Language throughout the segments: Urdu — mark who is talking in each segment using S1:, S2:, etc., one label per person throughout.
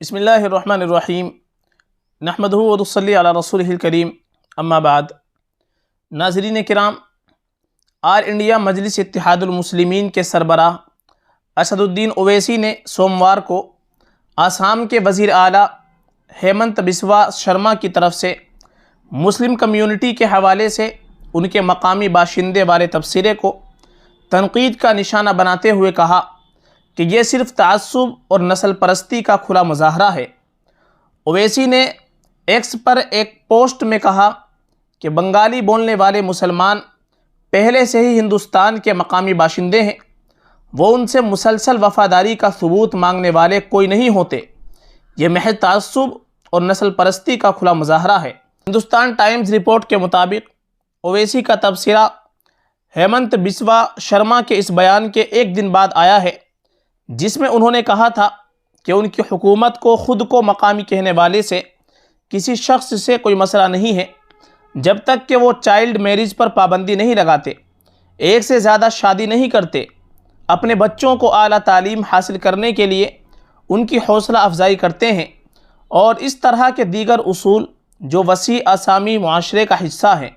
S1: بسم اللہ الرحمن الرحیم نحمدہ ونصلی علی رسولہ الکریم اما بعد۔ ناظرین کرام، آل انڈیا مجلس اتحاد المسلمین کے سربراہ اسد الدین اویسی نے سوموار کو آسام کے وزیر اعلیٰ ہیمنت بسوا شرما کی طرف سے مسلم کمیونٹی کے حوالے سے ان کے مقامی باشندے والے تبصرے کو تنقید کا نشانہ بناتے ہوئے کہا کہ یہ صرف تعصب اور نسل پرستی کا کھلا مظاہرہ ہے۔ اویسی نے ایکس پر ایک پوسٹ میں کہا کہ بنگالی بولنے والے مسلمان پہلے سے ہی ہندوستان کے مقامی باشندے ہیں، وہ ان سے مسلسل وفاداری کا ثبوت مانگنے والے کوئی نہیں ہوتے، یہ محض تعصب اور نسل پرستی کا کھلا مظاہرہ ہے۔ ہندوستان ٹائمز رپورٹ کے مطابق اویسی کا تبصرہ ہیمنت بسوا شرما کے اس بیان کے ایک دن بعد آیا ہے جس میں انہوں نے کہا تھا کہ ان کی حکومت کو خود کو مقامی کہنے والے سے کسی شخص سے کوئی مسئلہ نہیں ہے جب تک کہ وہ چائلڈ میرج پر پابندی نہیں لگاتے، ایک سے زیادہ شادی نہیں کرتے، اپنے بچوں کو اعلیٰ تعلیم حاصل کرنے کے لیے ان کی حوصلہ افزائی کرتے ہیں، اور اس طرح کے دیگر اصول جو وسیع آسامی معاشرے کا حصہ ہیں۔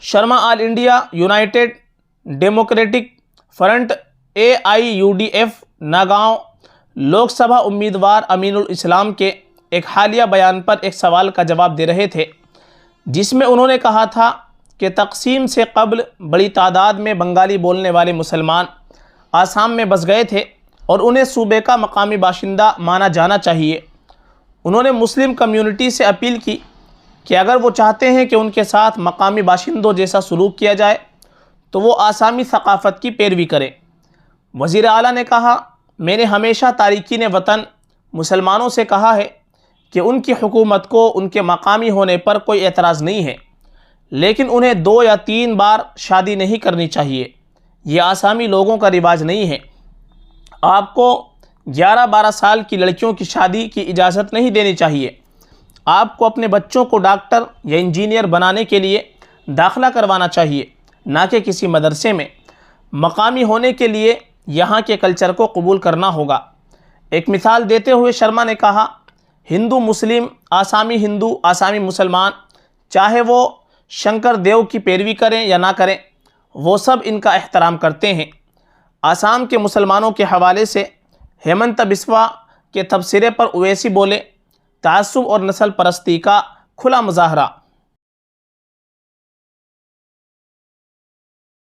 S1: Sharma all India united democratic front AIUDF Nagaon Lok Sabha امیدوار امین الاسلام کے ایک حالیہ بیان پر ایک سوال کا جواب دے رہے تھے، جس میں انہوں نے کہا تھا کہ تقسیم سے قبل بڑی تعداد میں بنگالی بولنے والے مسلمان آسام میں بس گئے تھے اور انہیں صوبے کا مقامی باشندہ مانا جانا چاہیے۔ انہوں نے مسلم کمیونٹی سے اپیل کی کہ اگر وہ چاہتے ہیں کہ ان کے ساتھ مقامی باشندوں جیسا سلوک کیا جائے تو وہ آسامی ثقافت کی پیروی کریں۔ وزیر اعلیٰ نے کہا، میں نے ہمیشہ تارکین وطن مسلمانوں سے کہا ہے کہ ان کی حکومت کو ان کے مقامی ہونے پر کوئی اعتراض نہیں ہے، لیکن انہیں 2 یا 3 بار شادی نہیں کرنی چاہیے، یہ آسامی لوگوں کا رواج نہیں ہے۔ آپ کو 11-12 سال کی لڑکیوں کی شادی کی اجازت نہیں دینی چاہیے۔ آپ کو اپنے بچوں کو ڈاکٹر یا انجینئر بنانے کے لیے داخلہ کروانا چاہیے، نہ کہ کسی مدرسے میں۔ مقامی ہونے کے لیے یہاں کے کلچر کو قبول کرنا ہوگا۔ ایک مثال دیتے ہوئے شرما نے کہا، ہندو مسلم، آسامی ہندو، آسامی مسلمان، چاہے وہ شنکر دیو کی پیروی کریں یا نہ کریں، وہ سب ان کا احترام کرتے ہیں۔ آسام کے مسلمانوں کے حوالے سے ہیمنت بسوا کے تبصرے پر اویسی بولے، تعصب اور نسل پرستی کا کھلا مظاہرہ۔